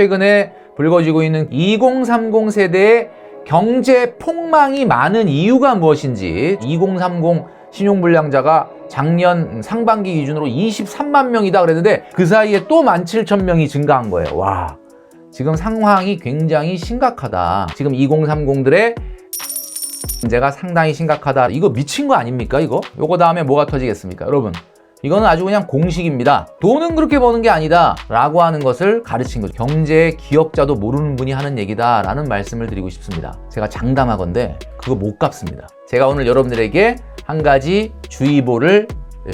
최근에 불거지고 있는 2030 세대의 경제 폭망이 많은 이유가 무엇인지. 2030 신용불량자가 작년 상반기 기준으로 23만 명이다 그랬는데 그 사이에 또 17,000명이 증가한 거예요. 와, 지금 상황이 굉장히 심각하다. 지금 2030들의 문제가 상당히 심각하다. 이거 미친 거 아닙니까 이거? 요거 다음에 뭐가 터지겠습니까 여러분? 이거는 아주 그냥 공식입니다. 돈은 그렇게 버는 게 아니다 라고 하는 것을 가르친 거죠. 경제의 기억자도 모르는 분이 하는 얘기다 라는 말씀을 드리고 싶습니다. 제가 장담하건대 그거 못 갚습니다. 제가 오늘 여러분들에게 한 가지 주의보를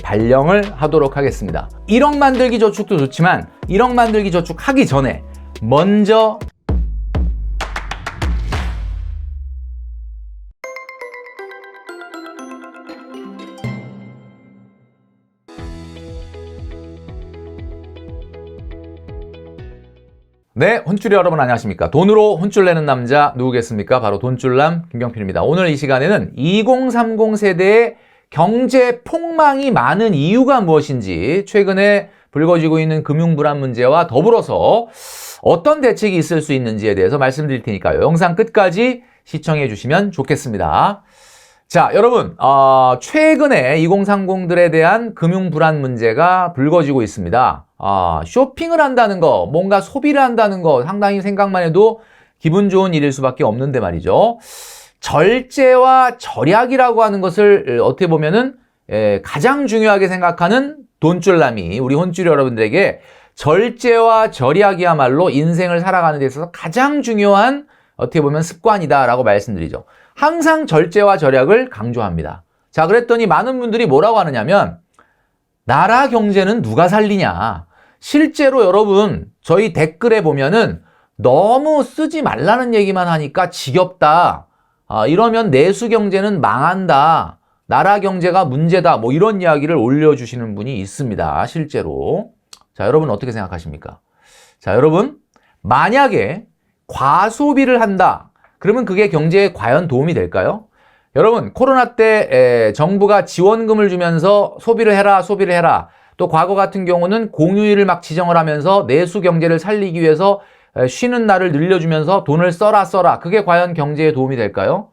발령을 하도록 하겠습니다. 1억 만들기 저축도 좋지만 1억 만들기 저축 하기 전에 먼저 네, 혼쭐이 여러분 안녕하십니까? 돈으로 혼쭐 내는 남자 누구겠습니까? 바로 돈줄남 김경필입니다. 오늘 이 시간에는 2030 세대의 경제 폭망이 많은 이유가 무엇인지, 최근에 불거지고 있는 금융 불안 문제와 더불어서 어떤 대책이 있을 수 있는지에 대해서 말씀드릴 테니까요. 영상 끝까지 시청해 주시면 좋겠습니다. 자, 여러분, 최근에 2030들에 대한 금융 불안 문제가 불거지고 있습니다. 쇼핑을 한다는 거, 뭔가 소비를 한다는 거 상당히 생각만 해도 기분 좋은 일일 수밖에 없는데 말이죠. 절제와 절약이라고 하는 것을 어떻게 보면은 가장 중요하게 생각하는 돈줄남이 우리 혼줄 여러분들에게 절제와 절약이야말로 인생을 살아가는 데 있어서 가장 중요한 어떻게 보면 습관이다라고 말씀드리죠. 항상 절제와 절약을 강조합니다. 자, 그랬더니 많은 분들이 뭐라고 하느냐면 나라 경제는 누가 살리냐. 실제로 여러분 저희 댓글에 보면은 너무 쓰지 말라는 얘기만 하니까 지겹다. 이러면 내수 경제는 망한다. 나라 경제가 문제다. 뭐 이런 이야기를 올려주시는 분이 있습니다. 실제로. 자, 여러분 어떻게 생각하십니까? 자, 여러분 만약에 과소비를 한다. 그러면 그게 경제에 과연 도움이 될까요? 여러분 코로나 때 정부가 지원금을 주면서 소비를 해라. 또 과거 같은 경우는 공휴일을 막 지정을 하면서 내수 경제를 살리기 위해서 쉬는 날을 늘려주면서 돈을 써라. 그게 과연 경제에 도움이 될까요?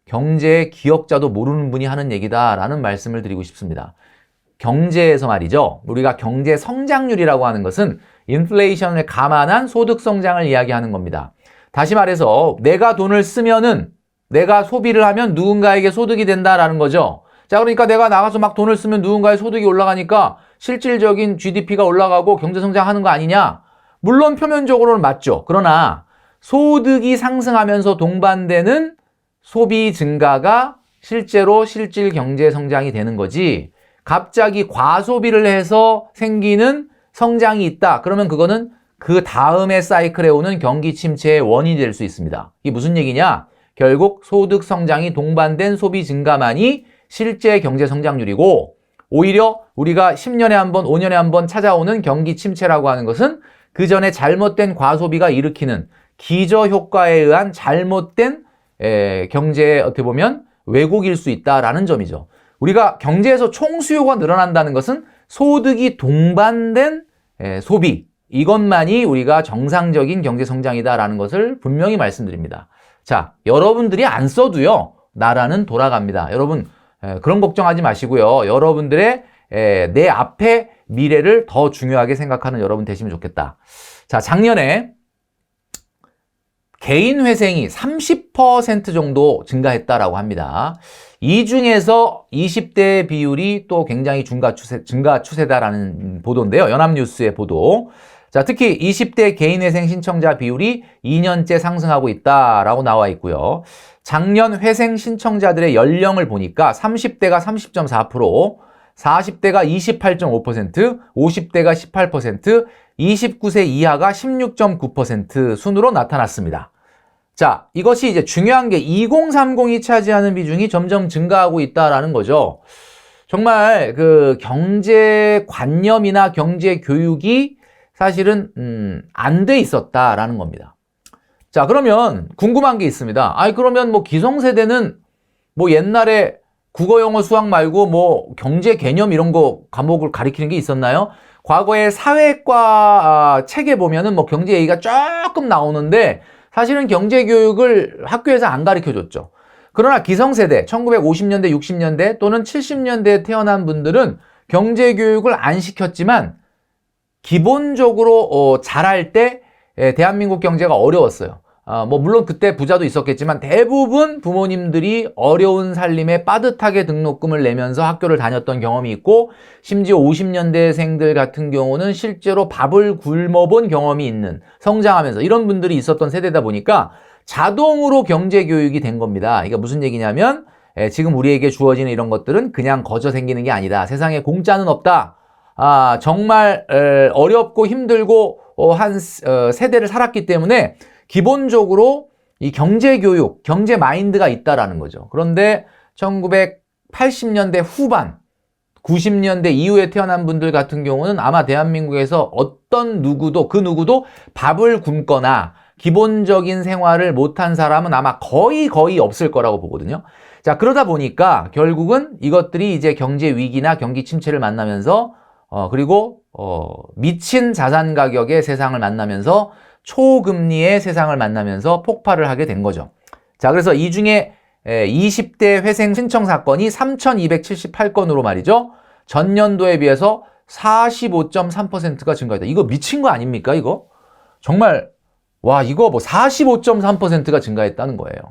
경제의 기억자도 모르는 분이 하는 얘기다라는 말씀을 드리고 싶습니다. 경제에서 말이죠. 우리가 경제 성장률이라고 하는 것은 인플레이션을 감안한 소득 성장을 이야기하는 겁니다. 다시 말해서 내가 돈을 쓰면은 내가 소비를 하면 누군가에게 소득이 된다라는 거죠. 자, 그러니까 내가 나가서 막 돈을 쓰면 누군가의 소득이 올라가니까 실질적인 GDP가 올라가고 경제 성장하는 거 아니냐? 물론 표면적으로는 맞죠. 그러나 소득이 상승하면서 동반되는 소비 증가가 실제로 실질 경제 성장이 되는 거지. 갑자기 과소비를 해서 생기는 성장이 있다. 그러면 그거는 그 다음의 사이클에 오는 경기 침체의 원인이 될 수 있습니다. 이게 무슨 얘기냐? 결국 소득 성장이 동반된 소비 증가만이 실제 경제 성장률이고, 오히려 우리가 10년에 한 번, 5년에 한 번 찾아오는 경기 침체라고 하는 것은 그 전에 잘못된 과소비가 일으키는 기저효과에 의한 잘못된 경제의 어떻게 보면 왜곡일 수 있다라는 점이죠. 우리가 경제에서 총수요가 늘어난다는 것은 소득이 동반된 소비, 이것만이 우리가 정상적인 경제 성장이다라는 것을 분명히 말씀드립니다. 자, 여러분들이 안 써도요, 나라는 돌아갑니다. 여러분 그런 걱정하지 마시고요. 여러분들의 내 앞의 미래를 더 중요하게 생각하는 여러분 되시면 좋겠다. 자, 작년에 개인 회생이 30% 정도 증가했다라고 합니다. 이 중에서 20대 비율이 또 굉장히 증가 추세다라는 보도인데요. 연합뉴스의 보도. 자, 특히 20대 개인회생 신청자 비율이 2년째 상승하고 있다라고 나와 있고요. 작년 회생 신청자들의 연령을 보니까 30대가 30.4%, 40대가 28.5%, 50대가 18%, 29세 이하가 16.9% 순으로 나타났습니다. 자, 이것이 이제 중요한 게 2030이 차지하는 비중이 점점 증가하고 있다라는 거죠. 정말 그 경제 관념이나 경제 교육이 사실은 안 돼 있었다라는 겁니다. 자, 그러면 궁금한 게 있습니다. 그러면 뭐 기성세대는 뭐 옛날에 국어, 영어, 수학 말고 뭐 경제 개념 이런 거 과목을 가리키는 게 있었나요? 과거에 사회과 책에 보면은 뭐 경제 얘기가 조금 나오는데 사실은 경제 교육을 학교에서 안 가르쳐 줬죠. 그러나 기성세대, 1950년대, 60년대 또는 70년대에 태어난 분들은 경제 교육을 안 시켰지만 기본적으로 잘할 때 대한민국 경제가 어려웠어요. 뭐 물론 그때 부자도 있었겠지만 대부분 부모님들이 어려운 살림에 빠듯하게 등록금을 내면서 학교를 다녔던 경험이 있고 심지어 50년대생들 같은 경우는 실제로 밥을 굶어본 경험이 있는 성장하면서 이런 분들이 있었던 세대다 보니까 자동으로 경제 교육이 된 겁니다. 이게 무슨 얘기냐면 지금 우리에게 주어지는 이런 것들은 그냥 거저 생기는 게 아니다. 세상에 공짜는 없다. 정말 어렵고 힘들고 한 세대를 살았기 때문에 기본적으로 이 경제 교육, 경제 마인드가 있다라는 거죠. 그런데 1980년대 후반, 90년대 이후에 태어난 분들 같은 경우는 아마 대한민국에서 어떤 누구도 그 누구도 밥을 굶거나 기본적인 생활을 못한 사람은 아마 거의 없을 거라고 보거든요. 자, 그러다 보니까 결국은 이것들이 이제 경제 위기나 경기 침체를 만나면서 그리고 미친 자산 가격의 세상을 만나면서 초금리의 세상을 만나면서 폭발을 하게 된 거죠. 자, 그래서 이 중에 20대 회생 신청 사건이 3,278건으로 말이죠. 전년도에 비해서 45.3%가 증가했다. 이거 미친 거 아닙니까, 이거? 정말 와, 이거 뭐 45.3%가 증가했다는 거예요.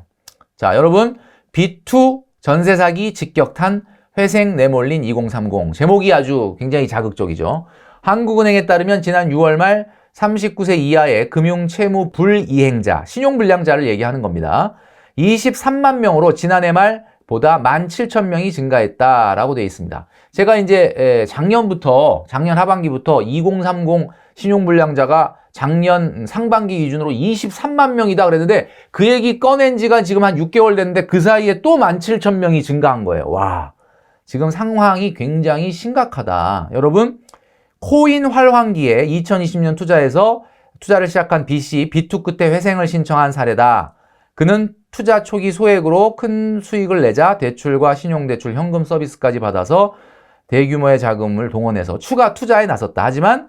자, 여러분, B2 전세 사기 직격탄 회생 내몰린 2030. 제목이 아주 굉장히 자극적이죠. 한국은행에 따르면 지난 6월 말 39세 이하의 금융 채무 불이행자, 신용불량자를 얘기하는 겁니다. 23만 명으로 지난해 말보다 17,000명이 증가했다라고 되어 있습니다. 제가 이제 작년 하반기부터 2030 신용불량자가 작년 상반기 기준으로 23만 명이다 그랬는데 그 얘기 꺼낸 지가 지금 한 6개월 됐는데 그 사이에 또 17,000명이 증가한 거예요. 와, 지금 상황이 굉장히 심각하다. 여러분, 코인 활황기에 2020년 투자를 시작한 B씨, B2 끝에 회생을 신청한 사례다. 그는 투자 초기 소액으로 큰 수익을 내자 대출과 신용대출, 현금 서비스까지 받아서 대규모의 자금을 동원해서 추가 투자에 나섰다. 하지만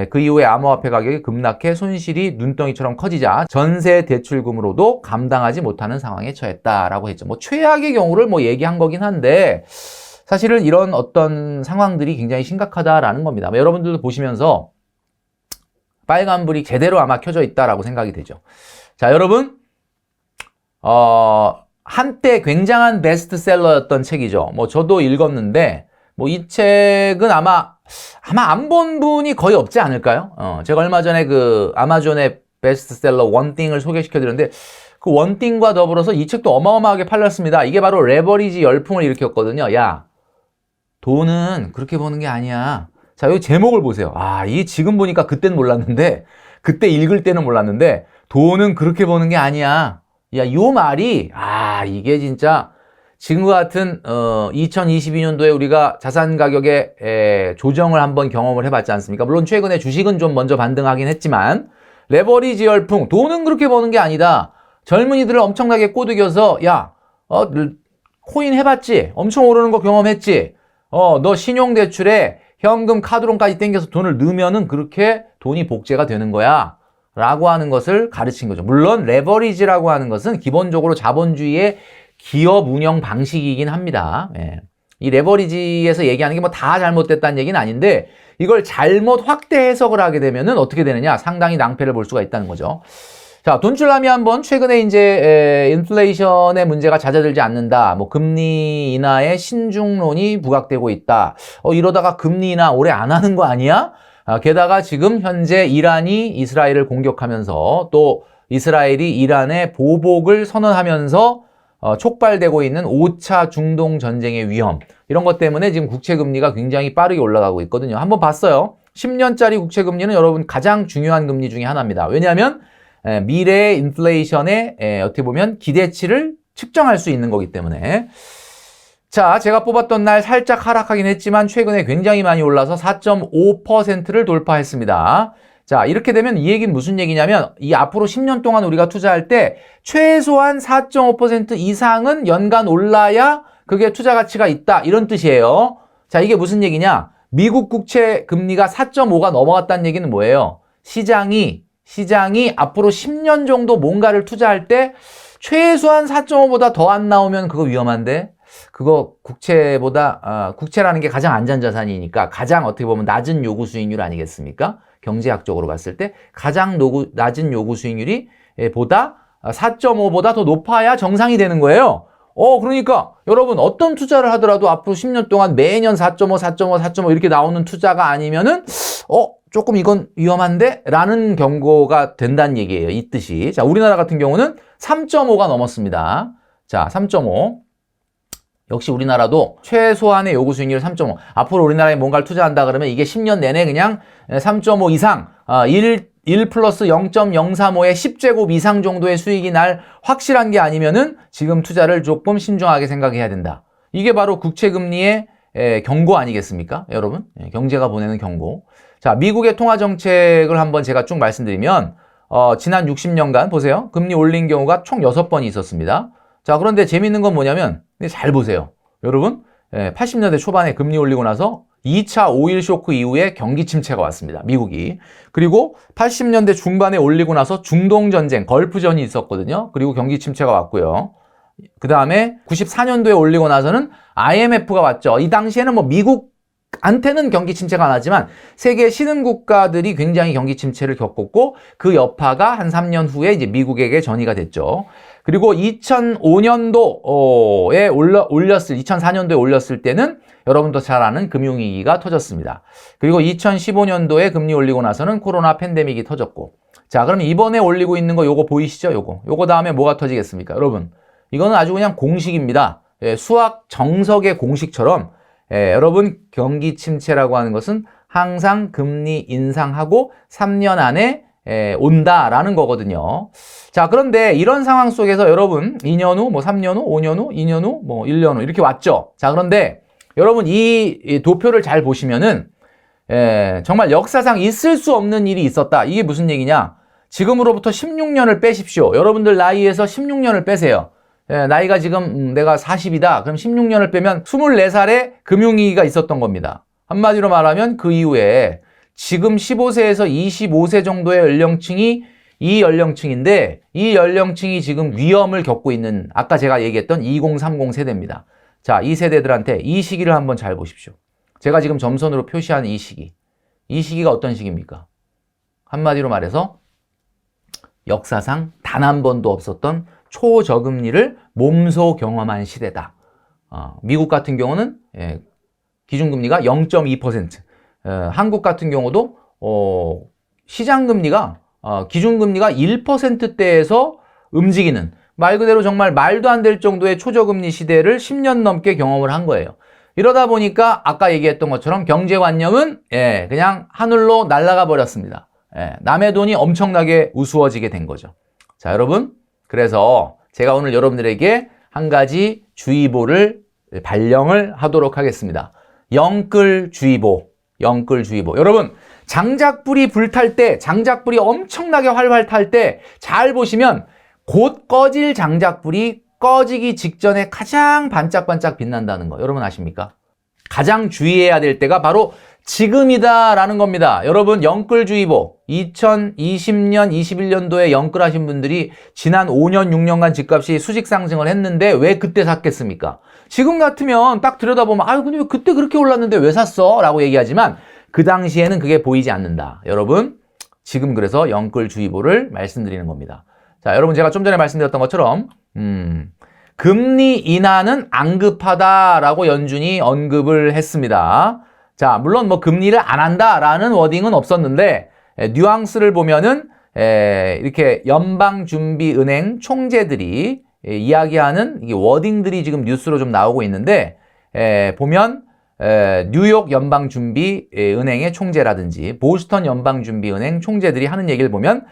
그 이후에 암호화폐 가격이 급락해 손실이 눈덩이처럼 커지자 전세 대출금으로도 감당하지 못하는 상황에 처했다라고 했죠. 뭐 최악의 경우를 뭐 얘기한 거긴 한데 사실은 이런 어떤 상황들이 굉장히 심각하다라는 겁니다. 여러분들도 보시면서 빨간불이 제대로 아마 켜져 있다라고 생각이 되죠. 자, 여러분, 한때 굉장한 베스트셀러였던 책이죠. 뭐 저도 읽었는데 뭐 이 책은 아마 안 본 분이 거의 없지 않을까요? 제가 얼마 전에 그 아마존의 베스트셀러 원띵을 소개시켜드렸는데 그 원띵과 더불어서 이 책도 어마어마하게 팔렸습니다. 이게 바로 레버리지 열풍을 일으켰거든요. 야, 돈은 그렇게 버는 게 아니야. 자, 이 제목을 보세요. 이게 지금 보니까 그때는 몰랐는데, 그때 읽을 때는 몰랐는데, 돈은 그렇게 버는 게 아니야. 야, 요 말이, 이게 진짜, 지금과 같은, 2022년도에 우리가 자산 가격의 조정을 한번 경험을 해봤지 않습니까? 물론 최근에 주식은 좀 먼저 반등하긴 했지만, 레버리지 열풍, 돈은 그렇게 버는 게 아니다. 젊은이들을 엄청나게 꼬드겨서, 야, 코인 해봤지? 엄청 오르는 거 경험했지? 너 신용대출에 현금 카드론까지 땡겨서 돈을 넣으면은 그렇게 돈이 복제가 되는 거야. 라고 하는 것을 가르친 거죠. 물론 레버리지라고 하는 것은 기본적으로 자본주의의 기업 운영 방식이긴 합니다. 예. 이 레버리지에서 얘기하는 게 뭐 다 잘못됐다는 얘기는 아닌데 이걸 잘못 확대 해석을 하게 되면은 어떻게 되느냐? 상당히 낭패를 볼 수가 있다는 거죠. 자, 돈줄남이 한번 최근에 이제 인플레이션의 문제가 잦아들지 않는다. 뭐 금리 인하에 신중론이 부각되고 있다. 이러다가 금리 인하 올해 안 하는 거 아니야? 게다가 지금 현재 이란이 이스라엘을 공격하면서 또 이스라엘이 이란의 보복을 선언하면서 촉발되고 있는 5차 중동 전쟁의 위험, 이런 것 때문에 지금 국채금리가 굉장히 빠르게 올라가고 있거든요. 한번 봤어요. 10년짜리 국채금리는 여러분 가장 중요한 금리 중에 하나입니다. 왜냐하면 미래의 인플레이션의 어떻게 보면 기대치를 측정할 수 있는 거기 때문에. 자, 제가 뽑았던 날 살짝 하락하긴 했지만 최근에 굉장히 많이 올라서 4.5%를 돌파했습니다. 자, 이렇게 되면 이 얘기는 무슨 얘기냐면 이 앞으로 10년 동안 우리가 투자할 때 최소한 4.5% 이상은 연간 올라야 그게 투자 가치가 있다, 이런 뜻이에요. 자, 이게 무슨 얘기냐? 미국 국채 금리가 4.5가 넘어갔다는 얘기는 뭐예요? 시장이 앞으로 10년 정도 뭔가를 투자할 때 최소한 4.5보다 더 안 나오면 그거 위험한데, 그거 국채라는 게 가장 안전자산이니까 가장 어떻게 보면 낮은 요구 수익률 아니겠습니까? 경제학적으로 봤을 때 가장 낮은 요구 수익률이 보다 4.5보다 더 높아야 정상이 되는 거예요. 그러니까 여러분 어떤 투자를 하더라도 앞으로 10년 동안 매년 4.5 이렇게 나오는 투자가 아니면은 조금 이건 위험한데? 라는 경고가 된다는 얘기예요. 이 뜻이. 자, 우리나라 같은 경우는 3.5가 넘었습니다. 자, 3.5. 역시 우리나라도 최소한의 요구 수익률 3.5. 앞으로 우리나라에 뭔가를 투자한다 그러면 이게 10년 내내 그냥 3.5 이상, 1 플러스 0.035의 10제곱 이상 정도의 수익이 날 확실한 게 아니면은 지금 투자를 조금 신중하게 생각해야 된다. 이게 바로 국채금리의 경고 아니겠습니까? 여러분, 경제가 보내는 경고. 자, 미국의 통화정책을 한번 제가 쭉 말씀드리면 지난 60년간 보세요. 금리 올린 경우가 총 6번이 있었습니다. 자, 그런데 재밌는 건 뭐냐면 잘 보세요. 여러분, 80년대 초반에 금리 올리고 나서 2차 오일 쇼크 이후에 경기 침체가 왔습니다. 미국이. 그리고 80년대 중반에 올리고 나서 중동전쟁, 걸프전이 있었거든요. 그리고 경기 침체가 왔고요. 그 다음에 94년도에 올리고 나서는 IMF가 왔죠. 이 당시에는 뭐 미국한테는 경기 침체가 안 왔지만 세계 신흥국가들이 굉장히 경기 침체를 겪었고 그 여파가 한 3년 후에 이제 미국에게 전이가 됐죠. 그리고 2004년도에 올렸을 때는 여러분도 잘 아는 금융위기가 터졌습니다. 그리고 2015년도에 금리 올리고 나서는 코로나 팬데믹이 터졌고. 자, 그럼 이번에 올리고 있는 거 요거 보이시죠? 요거 다음에 뭐가 터지겠습니까? 여러분, 이거는 아주 그냥 공식입니다. 수학 정석의 공식처럼 여러분 경기 침체라고 하는 것은 항상 금리 인상하고 3년 안에 온다라는 거거든요. 자, 그런데 이런 상황 속에서 여러분 2년 후, 뭐 3년 후, 5년 후, 2년 후, 뭐 1년 후 이렇게 왔죠. 자, 그런데 여러분 이 도표를 잘 보시면은 정말 역사상 있을 수 없는 일이 있었다. 이게 무슨 얘기냐? 지금으로부터 16년을 빼십시오. 여러분들 나이에서 16년을 빼세요. 나이가 지금 내가 40이다. 그럼 16년을 빼면 24살에 금융위기가 있었던 겁니다. 한마디로 말하면 그 이후에 지금 15세에서 25세 정도의 연령층이 이 연령층인데 이 연령층이 지금 위험을 겪고 있는 아까 제가 얘기했던 2030 세대입니다. 자, 이 세대들한테 이 시기를 한번 잘 보십시오. 제가 지금 점선으로 표시한 이 시기. 이 시기가 어떤 시기입니까? 한마디로 말해서 역사상 단 한 번도 없었던 초저금리를 몸소 경험한 시대다. 미국 같은 경우는 기준금리가 0.2%, 한국 같은 경우도 시장금리가 기준금리가 1%대에서 움직이는 말 그대로 정말 말도 안 될 정도의 초저금리 시대를 10년 넘게 경험을 한 거예요. 이러다 보니까 아까 얘기했던 것처럼 경제관념은 그냥 하늘로 날아가 버렸습니다. 남의 돈이 엄청나게 우스워지게 된 거죠. 자, 여러분, 그래서 제가 오늘 여러분들에게 한 가지 주의보를 발령을 하도록 하겠습니다. 영끌주의보. 여러분, 장작불이 불탈 때, 장작불이 엄청나게 활활 탈 때 잘 보시면 곧 꺼질 장작불이 꺼지기 직전에 가장 반짝반짝 빛난다는 거 여러분 아십니까? 가장 주의해야 될 때가 바로 지금이다라는 겁니다. 여러분, 영끌주의보 2020년, 21년도에 영끌하신 분들이 지난 5년, 6년간 집값이 수직 상승을 했는데 왜 그때 샀겠습니까? 지금 같으면 딱 들여다보면 아유 근데 왜 그때 그렇게 올랐는데 왜 샀어? 라고 얘기하지만 그 당시에는 그게 보이지 않는다. 여러분, 지금 그래서 영끌주의보를 말씀드리는 겁니다. 자, 여러분 제가 좀 전에 말씀드렸던 것처럼 금리 인하는 안 급하다라고 연준이 언급을 했습니다. 자, 물론 뭐 금리를 안 한다라는 워딩은 없었는데 뉘앙스를 보면은 이렇게 연방준비은행 총재들이 이야기하는 이 워딩들이 지금 뉴스로 좀 나오고 있는데 보면 뉴욕 연방준비은행의 총재라든지 보스턴 연방준비은행 총재들이 하는 얘기를 보면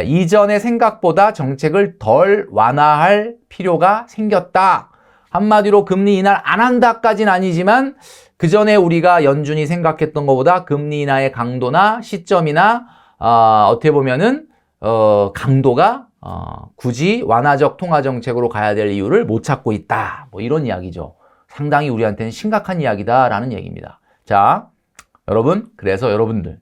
이전의 생각보다 정책을 덜 완화할 필요가 생겼다. 한마디로 금리 인하를 안 한다까지는 아니지만 그 전에 우리가 연준이 생각했던 것보다 금리 인하의 강도나 시점이나 어떻게 보면은 강도가 굳이 완화적 통화 정책으로 가야 될 이유를 못 찾고 있다. 뭐 이런 이야기죠. 상당히 우리한테는 심각한 이야기다라는 얘기입니다. 자, 여러분, 그래서 여러분들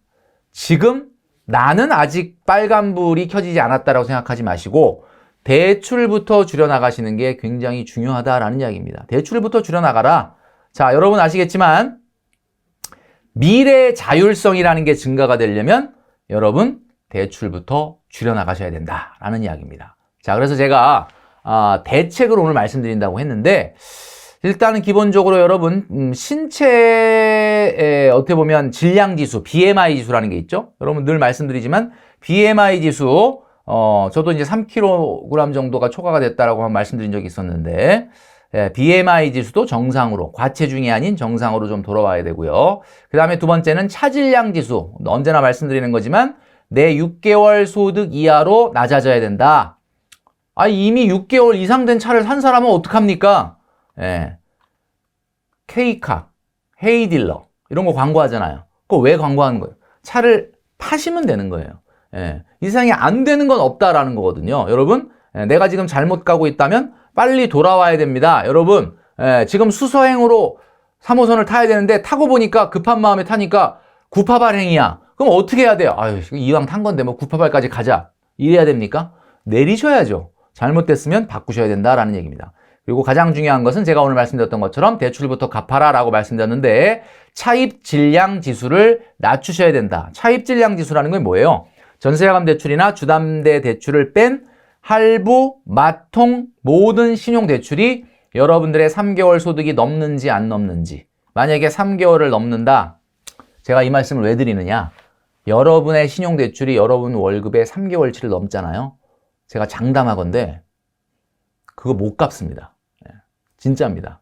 지금 나는 아직 빨간불이 켜지지 않았다라고 생각하지 마시고 대출부터 줄여나가시는 게 굉장히 중요하다라는 이야기입니다. 대출부터 줄여나가라. 자, 여러분 아시겠지만 미래의 자율성이라는 게 증가가 되려면 여러분 대출부터 줄여나가셔야 된다라는 이야기입니다. 자, 그래서 제가 대책을 오늘 말씀드린다고 했는데 일단은 기본적으로 여러분 신체의 어떻게 보면 질량지수 BMI 지수라는 게 있죠. 여러분 늘 말씀드리지만 BMI 지수 저도 이제 3kg 정도가 초과가 됐다라고 한 말씀드린 적이 있었는데 BMI 지수도 정상으로 과체중이 아닌 정상으로 좀 돌아와야 되고요. 그 다음에 두 번째는 차질량 지수 언제나 말씀드리는 거지만 내 6개월 소득 이하로 낮아져야 된다. 이미 6개월 이상 된 차를 산 사람은 어떡합니까? K카, 헤이딜러 이런 거 광고하잖아요. 그거 왜 광고하는 거예요? 차를 파시면 되는 거예요. 이 세상에 안 되는 건 없다라는 거거든요. 여러분, 내가 지금 잘못 가고 있다면 빨리 돌아와야 됩니다. 여러분, 지금 수서행으로 3호선을 타야 되는데 타고 보니까 급한 마음에 타니까 구파발행이야. 그럼 어떻게 해야 돼요? 이왕 탄 건데 뭐 구파발까지 가자. 이래야 됩니까? 내리셔야죠. 잘못됐으면 바꾸셔야 된다라는 얘기입니다. 그리고 가장 중요한 것은 제가 오늘 말씀드렸던 것처럼 대출부터 갚아라 라고 말씀드렸는데 차입질량 지수를 낮추셔야 된다. 차입질량 지수라는 건 뭐예요? 전세자금 대출이나 주담대 대출을 뺀 할부, 마통, 모든 신용대출이 여러분들의 3개월 소득이 넘는지 안 넘는지. 만약에 3개월을 넘는다. 제가 이 말씀을 왜 드리느냐. 여러분의 신용대출이 여러분 월급의 3개월치를 넘잖아요. 제가 장담하건대 그거 못 갚습니다. 진짜입니다.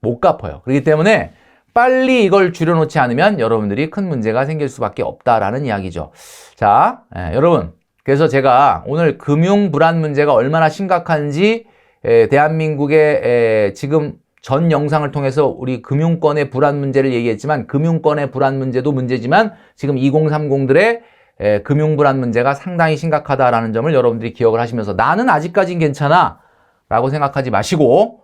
못 갚아요. 그렇기 때문에 빨리 이걸 줄여놓지 않으면 여러분들이 큰 문제가 생길 수밖에 없다라는 이야기죠. 자, 여러분. 그래서 제가 오늘 금융 불안 문제가 얼마나 심각한지 대한민국의 지금 전 영상을 통해서 우리 금융권의 불안 문제를 얘기했지만 금융권의 불안 문제도 문제지만 지금 2030들의 금융 불안 문제가 상당히 심각하다라는 점을 여러분들이 기억을 하시면서 나는 아직까진 괜찮아 라고 생각하지 마시고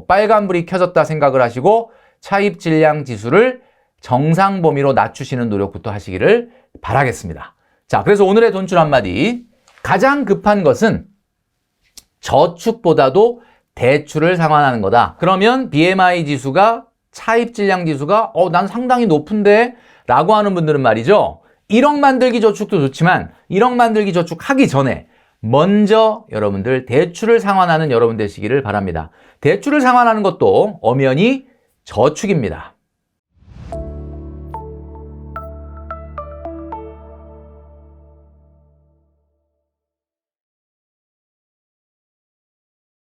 빨간불이 켜졌다 생각을 하시고 차입질량 지수를 정상 범위로 낮추시는 노력부터 하시기를 바라겠습니다. 자, 그래서 오늘의 돈줄 한마디. 가장 급한 것은 저축보다도 대출을 상환하는 거다. 그러면 BMI 지수가 차입질량 지수가 난 상당히 높은데 라고 하는 분들은 말이죠. 1억 만들기 저축도 좋지만 1억 만들기 저축 하기 전에 먼저 여러분들 대출을 상환하는 여러분 되시기를 바랍니다. 대출을 상환하는 것도 엄연히 저축입니다.